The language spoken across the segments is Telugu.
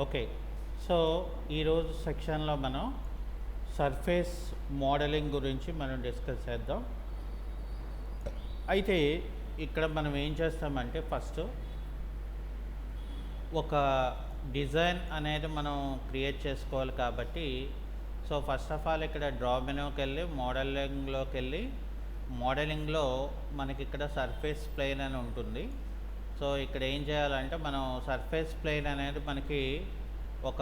ఓకే. సో, ఈరోజు సెక్షన్‌లో మనం సర్ఫేస్ మోడలింగ్ గురించి మనం డిస్కస్ చేద్దాం. అయితే ఇక్కడ మనం ఏం చేస్తామంటే ఫస్ట్ ఒక డిజైన్ అనేది మనం క్రియేట్ చేసుకోవాలి కాబట్టి, సో ఫస్ట్ ఆఫ్ ఆల్ ఇక్కడ డ్రా మెనూకెళ్ళి మోడలింగ్‌లో మనకిక్కడ సర్ఫేస్ ప్లేన్ అని ఉంటుంది. సో ఇక్కడ ఏం చేయాలంటే మనం సర్ఫేస్ ప్లేన్ అనేది మనకి ఒక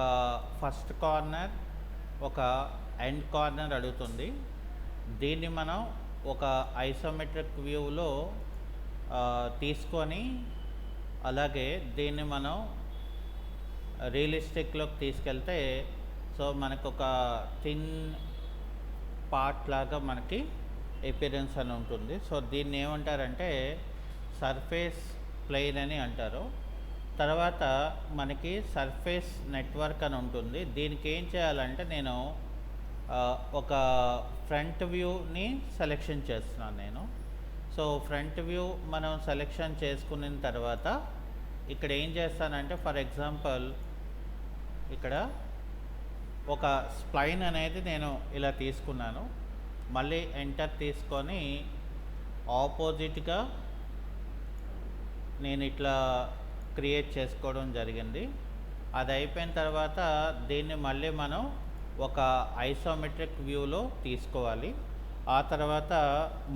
ఫస్ట్ కార్నర్, ఒక ఎండ్ కార్నర్ అడుగుతుంది. దీన్ని మనం ఒక ఐసోమెట్రిక్ వ్యూలో తీసుకొని, అలాగే దీన్ని మనం రియలిస్టిక్లోకి తీసుకెళ్తే సో మనకు ఒక థిన్ పార్ట్ లాగా మనకి ఎపిరెన్స్ అని ఉంటుంది. సో దీన్ని ఏమంటారంటే సర్ఫేస్ ప్లేన్ అని అంటారు. తర్వాత మనకి సర్ఫేస్ నెట్వర్క్ అని ఉంటుంది. దీనికి ఏం చేయాలంటే నేను ఒక ఫ్రంట్ వ్యూని సెలెక్షన్ చేస్తున్నాను నేను. సో ఫ్రంట్ వ్యూ మనం సెలెక్షన్ చేసుకున్న తర్వాత ఇక్కడ ఏం చేస్తానంటే ఫర్ ఎగ్జాంపుల్ ఇక్కడ ఒక స్ప్లైన్ అనేది నేను ఇలా తీసుకున్నాను. మళ్ళీ ఎంటర్ తీసుకొని ఆపోజిట్గా నేను ఇట్లా క్రియేట్ చేసుకోవడం జరిగింది. అది అయిపోయిన తర్వాత దీన్ని మళ్ళీ మనం ఒక ఐసోమెట్రిక్ వ్యూలో తీసుకోవాలి. ఆ తర్వాత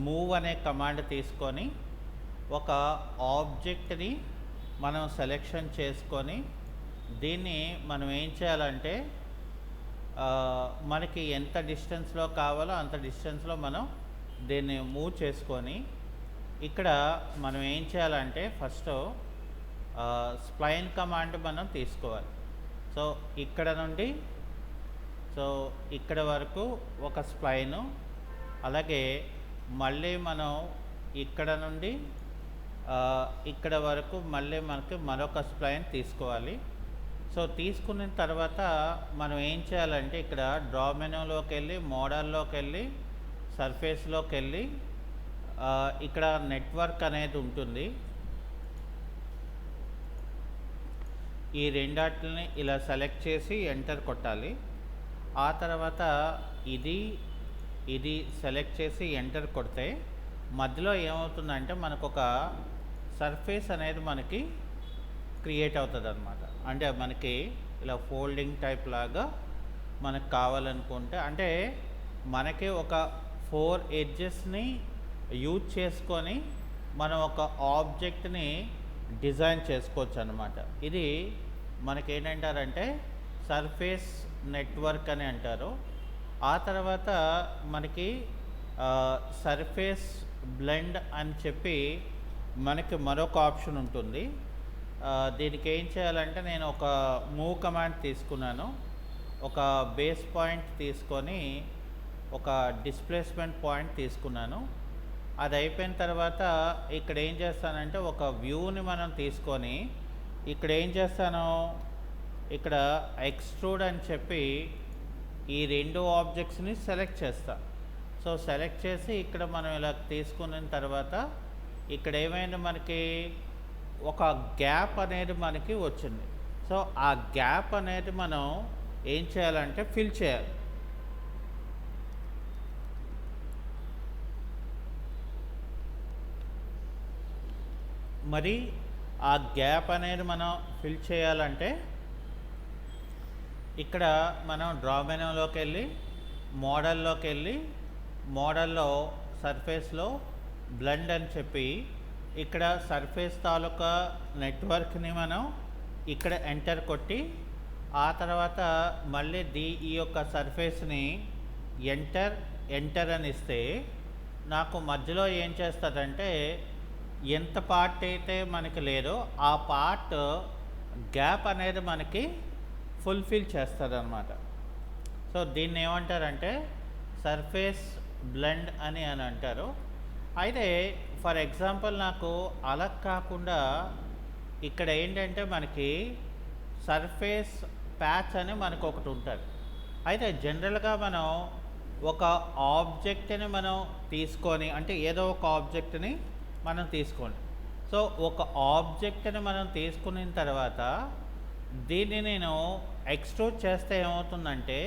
మూవ్ అనే కమాండ్ తీసుకొని ఒక ఆబ్జెక్ట్ని మనం సెలెక్షన్ చేసుకొని దీన్ని మనం ఏం చేయాలంటే మనకి ఎంత డిస్టెన్స్లో కావాలో అంత డిస్టెన్స్లో మనం దీన్ని మూవ్ చేసుకొని ఇక్కడ మనం ఏం చేయాలంటే ఫస్ట్ స్ప్లైన్ కమాండ్ మనం తీసుకోవాలి. సో ఇక్కడ నుండి సో ఇక్కడ వరకు ఒక స్ప్లైను, అలాగే మళ్ళీ మనం ఇక్కడ నుండి ఇక్కడ వరకు మళ్ళీ మనకి మరొక స్ప్లైన్ తీసుకోవాలి. సో తీసుకున్న తర్వాత మనం ఏం చేయాలంటే ఇక్కడ డ్రా మెనూలోకి వెళ్ళి మోడల్లోకి వెళ్ళి సర్ఫేస్లోకి వెళ్ళి ఇక్కడ నెట్వర్క్ అనేది ఉంటుంది. ఈ రెండాటిని ఇలా సెలెక్ట్ చేసి ఎంటర్ కొట్టాలి. ఆ తర్వాత ఇది సెలెక్ట్ చేసి ఎంటర్ కొడితే మధ్యలో ఏమవుతుందంటే మనకు ఒక సర్ఫేస్ అనేది మనకి క్రియేట్ అవుతుంది అనమాట. అంటే మనకి ఇలా ఫోల్డింగ్ టైప్ లాగా మనకు కావాలనుకుంటే, అంటే మనకి ఒక 4 ఎడ్జెస్ని యూజ్ చేసుకొని మనం ఒక ఆబ్జెక్ట్ని డిజైన్ చేసుకోవచ్చు అనమాట. ఇది మనకి ఏంటంటారంటే సర్ఫేస్ నెట్వర్క్ అని అంటారు. ఆ తర్వాత మనకి సర్ఫేస్ బ్లెండ్ అని చెప్పి మనకి మరొక ఆప్షన్ ఉంటుంది. దీనికి ఏం చేయాలంటే నేను ఒక మూవ్ కమాండ్ తీసుకున్నాను. ఒక బేస్ పాయింట్ తీసుకొని ఒక డిస్ప్లేస్మెంట్ పాయింట్ తీసుకున్నాను. అది అయిపోయిన తర్వాత ఇక్కడ ఏం చేస్తానంటే ఒక వ్యూని మనం తీసుకొని ఇక్కడ ఏం చేస్తాను, ఇక్కడ ఎక్స్ట్రూడ్ అని చెప్పి ఈ 2 ఆబ్జెక్ట్స్ని సెలెక్ట్ చేస్తా. సో సెలెక్ట్ చేసి ఇక్కడ మనం ఇలా తీసుకున్న తర్వాత ఇక్కడ ఏమైంది, మనకి ఒక గ్యాప్ అనేది మనకి వచ్చింది. సో ఆ గ్యాప్ అనేది మనం ఏం చేయాలంటే ఫిల్ చేయాలి. మరి ఆ గ్యాప్ అనేది మనం ఫిల్ చేయాలంటే ఇక్కడ మనం డ్రా మెనూలోకి వెళ్ళి మోడల్లో సర్ఫేస్లో బ్లెండ్ అని చెప్పి ఇక్కడ సర్ఫేస్ తాలూకా నెట్వర్క్ని మనం ఇక్కడ ఎంటర్ కొట్టి ఆ తర్వాత మళ్ళీ ఈ యొక్క సర్ఫేస్ని ఎంటర్ అని ఇస్తే నాకు మధ్యలో ఏం చేస్తుందంటే ఎంత పార్ట్ అయితే మనకి లేదో ఆ పార్ట్ గ్యాప్ అనేది మనకి ఫుల్ఫిల్ చేస్తుంది అనమాట. సో దీన్ని ఏమంటారంటే సర్ఫేస్ బ్లెండ్ అని అంటారు. అయితే ఫర్ ఎగ్జాంపుల్ నాకు అలా కాకుండా ఇక్కడ ఏంటంటే మనకి సర్ఫేస్ ప్యాచ్ అని మనకు ఒకటి ఉంటుంది. అయితే జనరల్గా మనం ఒక ఆబ్జెక్ట్ని మనం తీసుకొని, అంటే ఏదో ఒక ఆబ్జెక్ట్ని మనం తీసుకోండి. సో ఒక ఆబ్జెక్ట్ని మనం తీసుకున్న తర్వాత దీన్ని నేను ఎక్స్ట్రూడ్ చేస్తే ఏమవుతుందంటే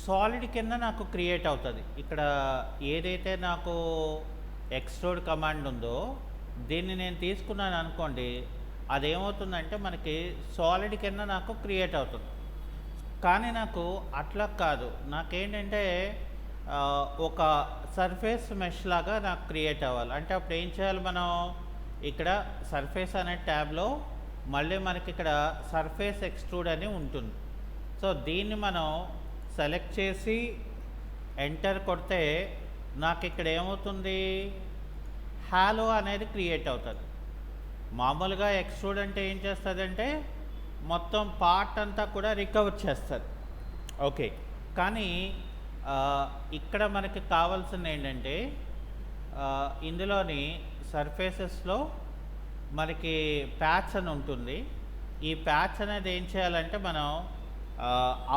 సాలిడ్ కింద నాకు క్రియేట్ అవుతుంది. ఇక్కడ ఏదైతే నాకు ఎక్స్ట్రూడ్ కమాండ్ ఉందో దీన్ని నేను తీసుకున్నాను అనుకోండి, అదేమవుతుందంటే మనకి సాలిడ్ కింద నాకు క్రియేట్ అవుతుంది. కానీ నాకు అట్లా కాదు, నాకేంటంటే ఒక సర్ఫేస్ మెష్ లాగా నాకు క్రియేట్ అవ్వాలి. అంటే అప్పుడు ఏం చేయాలి, మనం ఇక్కడ సర్ఫేస్ అనే ట్యాబ్లో మళ్ళీ మనకి ఇక్కడ సర్ఫేస్ ఎక్స్ట్రూడ్ అని ఉంటుంది. సో దీన్ని మనం సెలెక్ట్ చేసి ఎంటర్ కొడితే నాకు ఇక్కడ ఏమవుతుంది, హాలో అనేది క్రియేట్ అవుతుంది. మామూలుగా ఎక్స్ట్రూడ్ అంటే ఏం చేస్తుందంటే మొత్తం పార్ట్ అంతా కూడా రికవర్ చేస్తుంది. ఓకే, కానీ ఇక్కడ మనకి కావాల్సింది ఏంటంటే ఇందులోని సర్ఫేసెస్లో మనకి ప్యాచ్ అని ఉంటుంది. ఈ ప్యాచ్ అనేది ఏం చేయాలంటే మనం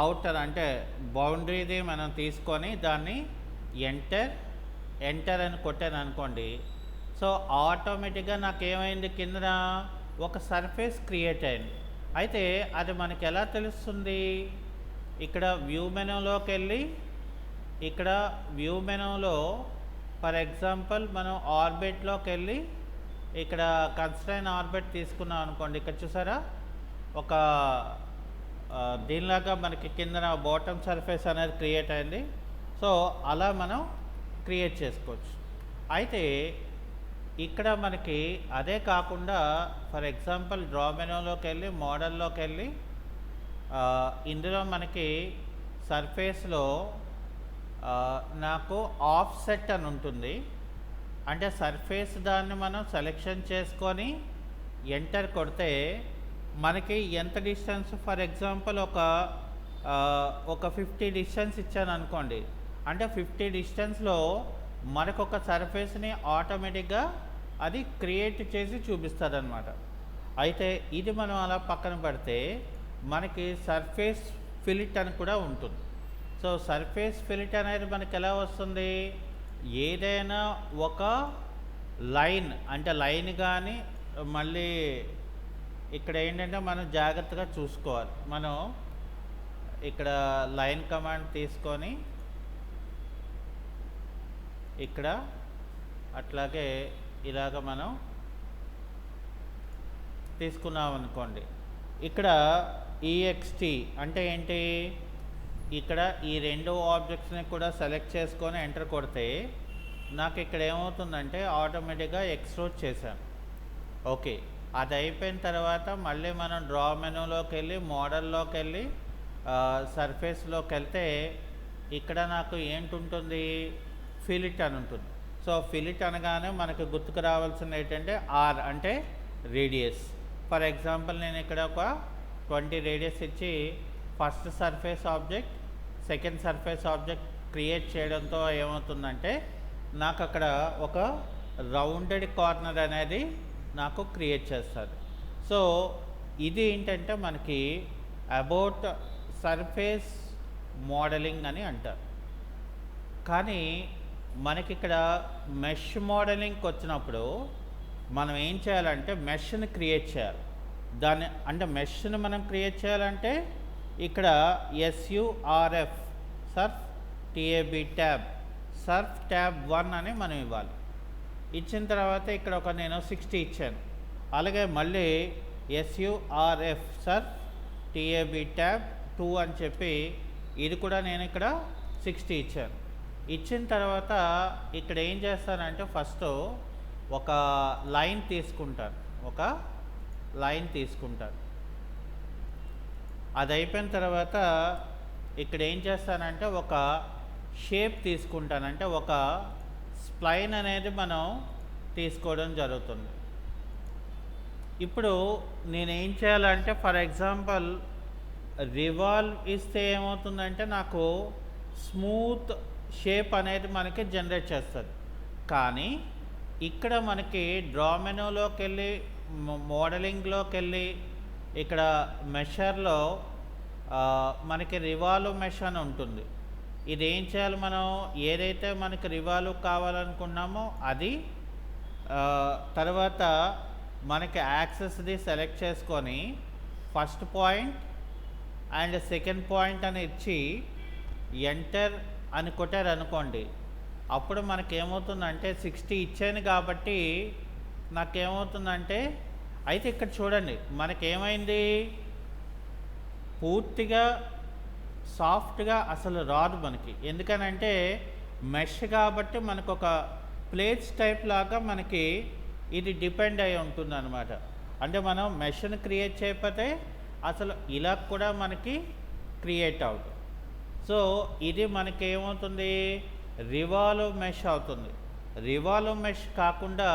అవుటర్ అంటే బౌండరీది మనం తీసుకొని దాన్ని ఎంటర్ అని కొట్టాను అనుకోండి. సో ఆటోమేటిక్గా నాకు ఏమైంది, కింద ఒక సర్ఫేస్ క్రియేట్ అయింది. అయితే అది మనకి ఎలా తెలుస్తుంది, ఇక్కడ వ్యూ మెనూలోకి వెళ్ళి ఇక్కడ వ్యూ మెనూలో ఫర్ ఎగ్జాంపుల్ మనం ఆర్బిట్లోకి వెళ్ళి ఇక్కడ కన్స్ట్రైన్ ఆర్బిట్ తీసుకున్నాం అనుకోండి. ఇక్కడ చూసారా ఒక దీనిలాగా మనకి కింద బాటమ్ సర్ఫేస్ అనేది క్రియేట్ అయింది. సో అలా మనం క్రియేట్ చేసుకోవచ్చు. అయితే ఇక్కడ మనకి అదే కాకుండా ఫర్ ఎగ్జాంపుల్ డ్రా మెనూలోకి వెళ్ళి మోడల్లోకి వెళ్ళి ఇందులో మనకి సర్ఫేస్లో నాకు ఆఫ్సెట్ అని ఉంటుంది. అంటే సర్ఫేస్ దాన్ని మనం సెలెక్షన్ చేసుకొని ఎంటర్ కొడితే మనకి ఎంత డిస్టెన్స్, ఫర్ ఎగ్జాంపుల్ ఒక 50 డిస్టెన్స్ ఇచ్చాను అనుకోండి. అంటే 50 డిస్టెన్స్లో మనకొక సర్ఫేస్ని ఆటోమేటిక్గా అది క్రియేట్ చేసి చూపిస్తుంది అనమాట. అయితే ఇది మనం అలా పక్కన పెడితే మనకి సర్ఫేస్ ఫిలిట్ అని కూడా ఉంటుంది. సో సర్ఫేస్ ఫిలిట్ అనేది మనకి ఎలా వస్తుంది, ఏదైనా ఒక లైన్ అంటే లైన్ కానీ మళ్ళీ ఇక్కడ ఏంటంటే మనం జాగ్రత్తగా చూసుకోవాలి. మనం ఇక్కడ లైన్ కమాండ్ తీసుకొని ఇక్కడ అట్లాగే ఇలాగ మనం తీసుకున్నాం అనుకోండి. ఇక్కడ ఈఎక్స్టీ అంటే ఏంటి, ఇక్కడ ఈ రెండు ఆబ్జెక్ట్స్ని కూడా సెలెక్ట్ చేసుకొని ఎంటర్ కొడితే నాకు ఇక్కడ ఏమవుతుందంటే ఆటోమేటిక్గా ఎక్స్ట్రూడ్ చేశాను. ఓకే, అది అయిపోయిన తర్వాత మళ్ళీ మనం డ్రా మెనూలోకి వెళ్ళి మోడల్లోకి వెళ్ళి సర్ఫేస్లోకి వెళ్తే ఇక్కడ నాకు ఏంటుంటుంది, ఫిలిట్ అని ఉంటుంది. సో ఫిలిట్ అనగానే మనకు గుర్తుకు రావాల్సింది ఏంటంటే ఆర్ అంటే రేడియస్. ఫర్ ఎగ్జాంపుల్ నేను ఇక్కడ ఒక 20 రేడియస్ ఇచ్చి first surface object second surface object create చేయడంతో ఏమవుతుందంటే నాకు అక్కడ ఒక రౌండెడ్ కార్నర్ అనేది నాకు క్రియేట్ చేస్తుంది. సో ఇది ఏంటంటే మనకి అబౌట్ సర్ఫేస్ మోడలింగ్ అని అంటారు. కానీ మనకి ఇక్కడ మెష్ మోడలింగ్కి వచ్చినప్పుడు మనం ఏం చేయాలంటే మెష్ని క్రియేట్ చేయాలి. దాన్ని అంటే మెష్ని మనం క్రియేట్ చేయాలంటే ఇక్కడ SURF Surf TAB tab Surf tab 1 అని మనం ఇవ్వాలి. ఇచ్చిన తర్వాత ఇక్కడ ఒక నేను 60 ఇచ్చాను. అలాగే మళ్ళీ SURF సర్ఫ్ TAB ట్యాబ్ 2 అని చెప్పి ఇది కూడా నేను ఇక్కడ 60 ఇచ్చాను. ఇచ్చిన తర్వాత ఇక్కడ ఏం చేస్తానంటే ఫస్ట్ ఒక లైన్ తీసుకుంటాను. అది అయిపోయిన తర్వాత ఇక్కడ ఏం చేస్తానంటే ఒక షేప్ తీసుకుంటాను. అంటే ఒక స్ప్లైన్ అనేది మనం తీసుకోవడం జరుగుతుంది. ఇప్పుడు నేనేం చేయాలంటే ఫర్ ఎగ్జాంపుల్ రివాల్వ్ ఇస్తే ఏమవుతుందంటే నాకు స్మూత్ షేప్ అనేది మనకి జనరేట్ చేస్తుంది. కానీ ఇక్కడ మనకి డ్రా మెనూలోకి వెళ్ళి మోడలింగ్లోకి వెళ్ళి ఇక్కడ మెషర్లో మనకి రివాల్వ్ మెష్ అని ఉంటుంది. ఇది ఏం చేయాలి, మనం ఏదైతే మనకి రివాల్వ్ కావాలనుకున్నామో అది తర్వాత మనకి యాక్సెస్ది సెలెక్ట్ చేసుకొని first point and second point అని ఇచ్చి ఎంటర్ అని కొట్టారు అనుకోండి, అప్పుడు మనకేమవుతుందంటే 60 ఇచ్చాను కాబట్టి నాకేమవుతుందంటే, అయితే ఇక్కడ చూడండి మనకేమైంది, పూర్తిగా సాఫ్ట్గా అసలు రాదు మనకి. ఎందుకనంటే మెష్ కాబట్టి మనకు ఒక ప్లేట్స్ టైప్ లాగా మనకి ఇది డిపెండ్ అయి ఉంటుంది అనమాట. అంటే మనం మెష్ని క్రియేట్ చేయకపోతే అసలు ఇలా కూడా మనకి క్రియేట్ అవుతుంది. సో ఇది మనకి ఏమవుతుంది, రివాల్వ్ మెష్ అవుతుంది. రివాల్వ్ మెష్ కాకుండా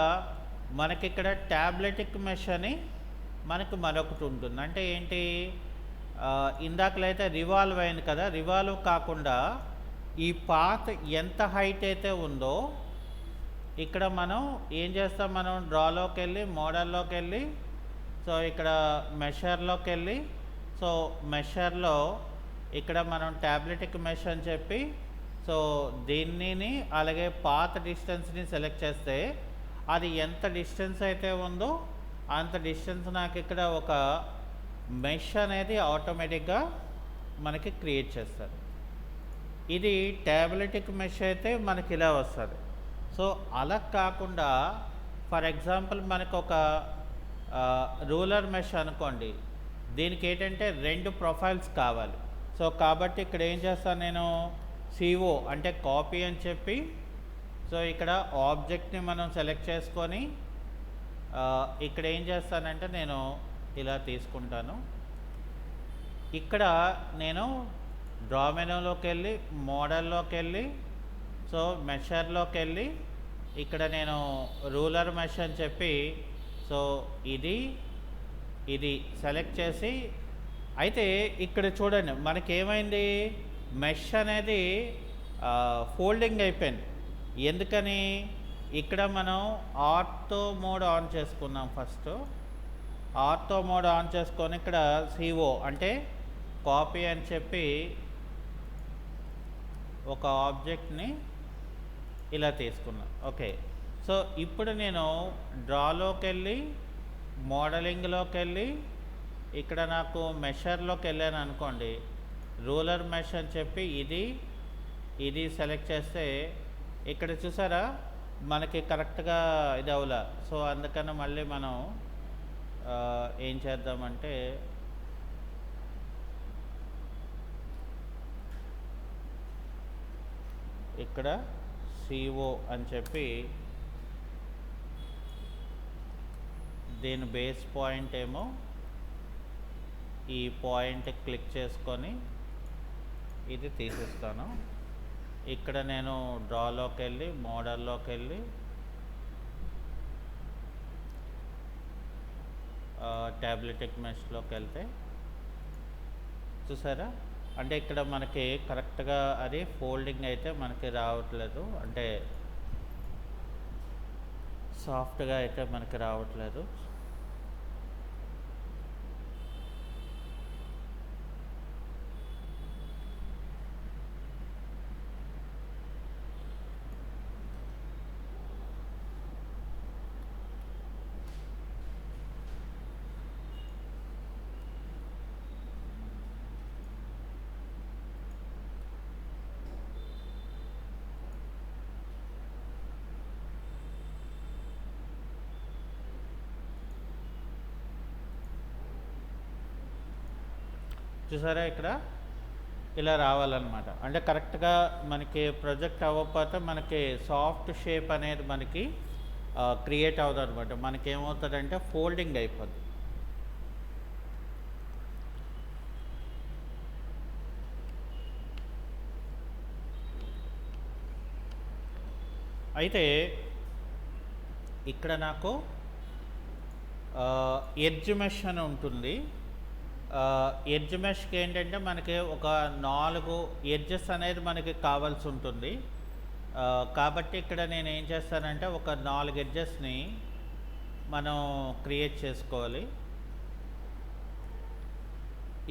మనకి ఇక్కడ ట్యాబ్లెటిక్ మెష్ అని మనకు మరొకటి ఉంటుంది. అంటే ఏంటి, ఇందాకలైతే రివాల్వ్ అయింది కదా, రివాల్వ్ కాకుండా ఈ పాత్ ఎంత హైట్ అయితే ఉందో ఇక్కడ మనం ఏం చేస్తాం, మనం డ్రాలోకి వెళ్ళి మోడల్లోకి వెళ్ళి, సో ఇక్కడ మెషర్లోకి వెళ్ళి, సో మెషర్లో ఇక్కడ మనం ట్యాబ్లెటిక్ మెష్ అని చెప్పి, సో దీన్ని అలాగే పాత్ డిస్టెన్స్ని సెలెక్ట్ చేస్తే అది ఎంత డిస్టెన్స్ అయితే ఉందో అంత డిస్టెన్స్ నాకు ఇక్కడ ఒక మెష్ అనేది ఆటోమేటిక్గా మనకి క్రియేట్ చేస్తారు. ఇది ట్యాబ్లెటిక్ మెష్ అయితే మనకి ఇలా వస్తుంది. సో అలా కాకుండా ఫర్ ఎగ్జాంపుల్ మనకు ఒక రూలర్ మెష్ అనుకోండి, దీనికి ఏంటంటే 2 ప్రొఫైల్స్ కావాలి. సో కాబట్టి ఇక్కడ ఏం చేస్తాను నేను, సిఓ అంటే కాపీ అని చెప్పి, సో ఇక్కడ ఆబ్జెక్ట్ని మనం సెలెక్ట్ చేసుకొని ఇక్కడ ఏం చేస్తానంటే నేను ఇలా తీసుకుంటాను. ఇక్కడ నేను డ్రా మెనూలోకి వెళ్ళి మోడల్లోకి వెళ్ళి, సో మెషర్లోకి వెళ్ళి ఇక్కడ నేను రూలర్ మెష్ అని చెప్పి, సో ఇది సెలెక్ట్ చేసి, అయితే ఇక్కడ చూడండి మనకేమైంది, మెష్ అనేది ఫోల్డింగ్ అయిపోయింది. ఎందుకని, ఇక్కడ మనం ఆర్తో మోడ్ ఆన్ చేసుకున్నాం. ఫస్ట్ ఆర్తో మోడ్ ఆన్ చేసుకొని ఇక్కడ సిఓ అంటే కాపీ అని చెప్పి ఒక ఆబ్జెక్ట్ని ఇలా తీసుకున్నాం. ఓకే, సో ఇప్పుడు నేను డ్రాలోకి వెళ్ళి మోడలింగ్లోకి వెళ్ళి ఇక్కడ నాకు మెషర్లోకి వెళ్ళాను అనుకోండి, రూలర్ మెష్ అని చెప్పి ఇది సెలెక్ట్ చేస్తే ఇక్కడ చూసారా మనకి కరెక్ట్గా ఇది అవలా. సో అందుకని మళ్ళీ మనం ఏం చేద్దామంటే ఇక్కడ సిఓ అని చెప్పి దీని బేస్ పాయింట్ ఏమో ఈ పాయింట్ క్లిక్ చేసుకొని ఇది తీసేస్తాను. ఇక్కడ నేను డ్రాలోకి వెళ్ళి మోడల్లోకి వెళ్ళి ట్యాబ్లెటిక్ మెష్లోకి వెళ్తే చూసారా, అంటే ఇక్కడ మనకి కరెక్ట్గా అది ఫోల్డింగ్ అయితే మనకి రావట్లేదు, అంటే సాఫ్ట్గా అయితే మనకి రావట్లేదు. చూసారా ఇక్కడ ఇలా రావాలన్నమాట. అంటే కరెక్ట్గా మనకి ప్రొజెక్ట్ అవ్వకపోతే మనకి సాఫ్ట్ షేప్ అనేది మనకి క్రియేట్ అవుతుంది అనమాట. మనకి ఏమవుతుందంటే ఫోల్డింగ్ అయిపోద్ది. అయితే ఇక్కడ నాకు ఎడ్జ్ మెష్ అని ఉంటుంది. ఎడ్జ్ మెష్కి ఏంటంటే మనకి ఒక 4 ఎడ్జెస్ అనేది మనకి కావాల్సి ఉంటుంది. కాబట్టి ఇక్కడ నేను ఏం చేస్తానంటే ఒక 4 ఎడ్జెస్ని మనం క్రియేట్ చేసుకోవాలి.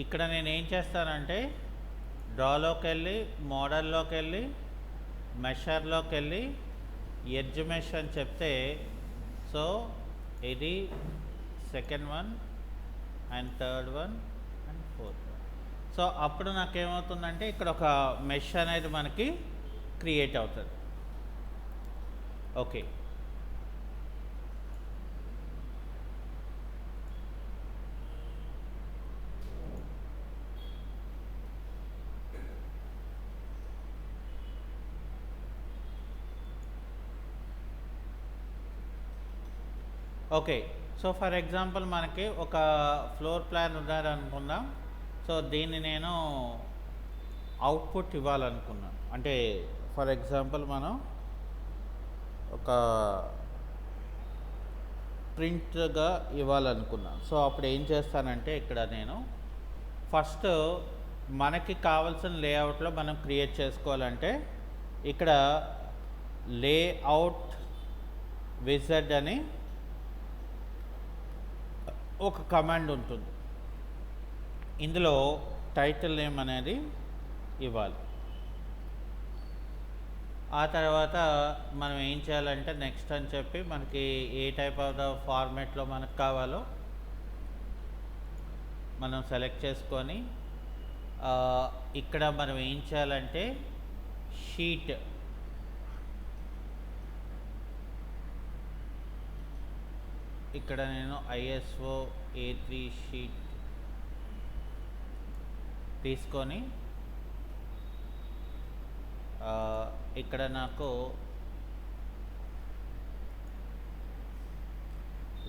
ఇక్కడ నేను ఏం చేస్తానంటే డ్రాలోకి వెళ్ళి మోడల్లోకి వెళ్ళి మెషర్లోకి వెళ్ళి ఎడ్జ్ మెష్ అని చెప్తే, సో ఇది second one, and third one and fourth one. So అప్పుడు నాకేమవుతుందంటే ఇక్కడ ఒక మెష్ అనేది మనకి క్రియేట్ అవుతుంది. Okay, okay. So for example మనకి ఒక ఫ్లోర్ ప్లాన్ ఉన్నారనుకుందాం. సో దీన్ని నేను అవుట్పుట్ ఇవ్వాలనుకున్నాను. అంటే ఫర్ ఎగ్జాంపుల్ మనం ఒక ప్రింట్గా ఇవ్వాలనుకున్నాను. సో అప్పుడు ఏం చేస్తానంటే ఇక్కడ నేను ఫస్ట్ మనకి కావాల్సిన లేఅవుట్లో మనం క్రియేట్ చేసుకోవాలంటే ఇక్కడ లేఅవుట్ విజార్డ్ అని ఒక కమాండ్ ఉంటుంది. ఇందులో టైటిల్ నేమ్ అనేది ఇవ్వాలి. ఆ తర్వాత మనం ఏం చేయాలంటే నెక్స్ట్ అని చెప్పి మనకి ఏ టైప్ ఆఫ్ ద ఫార్మేట్లో మనకు కావాలో మనం సెలెక్ట్ చేసుకొని ఇక్కడ మనం ఏం చేయాలంటే షీట్ ఇక్కడ నేను ISO A3 షీట్ తీసుకొని ఇక్కడ నాకు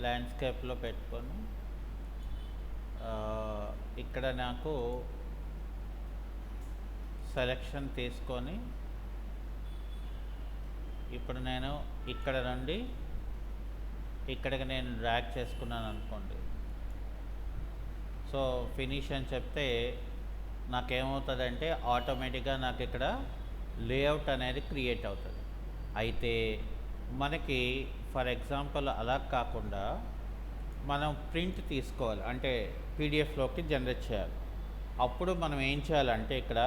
ల్యాండ్స్కేప్లో పెట్టుకొని ఇక్కడ నాకు సెలెక్షన్ తీసుకొని ఇప్పుడు నేను ఇక్కడ నుండి ఇక్కడికి నేను డ్రాగ్ చేసుకున్నాను అనుకోండి. సో ఫినిష్ అని చెప్తే నాకేమవుతుందంటే ఆటోమేటిక్గా నాకు ఇక్కడ లేఅవుట్ అనేది క్రియేట్ అవుతుంది. అయితే మనకి ఫర్ ఎగ్జాంపుల్ అలా కాకుండా మనం ప్రింట్ తీసుకోవాలి, అంటే పీడిఎఫ్లోకి జనరేట్ చేయాలి. అప్పుడు మనం ఏం చేయాలంటే ఇక్కడ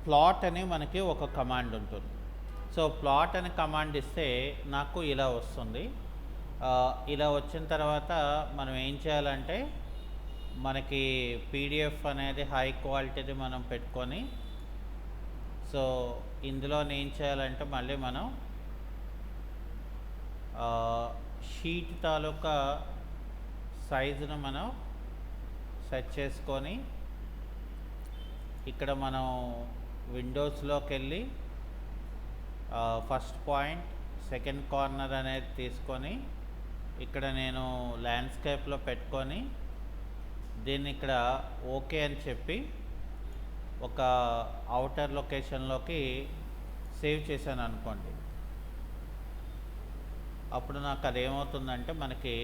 ప్లాట్ అని మనకి ఒక కమాండ్ ఉంటుంది. సో ప్లాట్ అని కమాండ్ ఇస్తే నాకు ఇలా వస్తుంది. ఇలా వచ్చిన తర్వాత మనం ఏం చేయాలంటే మనకి పీడిఎఫ్ అనేది హై క్వాలిటీది మనం పెట్టుకొని సో ఇందులో ఏం చేయాలంటే మళ్ళీ మనం షీట్ తాలూకా సైజును మనం సెట్ చేసుకొని ఇక్కడ మనం విండోస్లోకి వెళ్ళి ఫస్ట్ పాయింట్ సెకండ్ కార్నర్ అనేది తీసుకొని ఇక్కడ నేను ల్యాండ్స్కేప్లో పెట్టుకొని దీన్ని ఇక్కడ ఓకే అని చెప్పి ఒక అవుటర్ లొకేషన్లోకి సేవ్ చేశాను అనుకోండి. అప్పుడు నాకు అదేమవుతుందంటే మనకి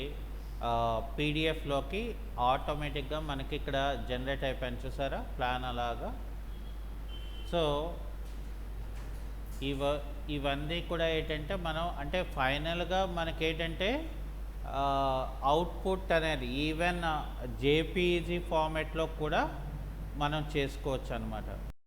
పీడిఎఫ్లోకి ఆటోమేటిక్గా మనకి ఇక్కడ జనరేట్ అయిపోయింది, చూసారా ప్లాన్ అలాగా. సో ఇవన్నీ కూడా ఏంటంటే మనం అంటే ఫైనల్గా మనకి ఏంటంటే అవుట్పుట్ అనేది ఈవెన్ JPEG ఫార్మాట్లో కూడా మనం చేసుకోవచ్చు అన్నమాట.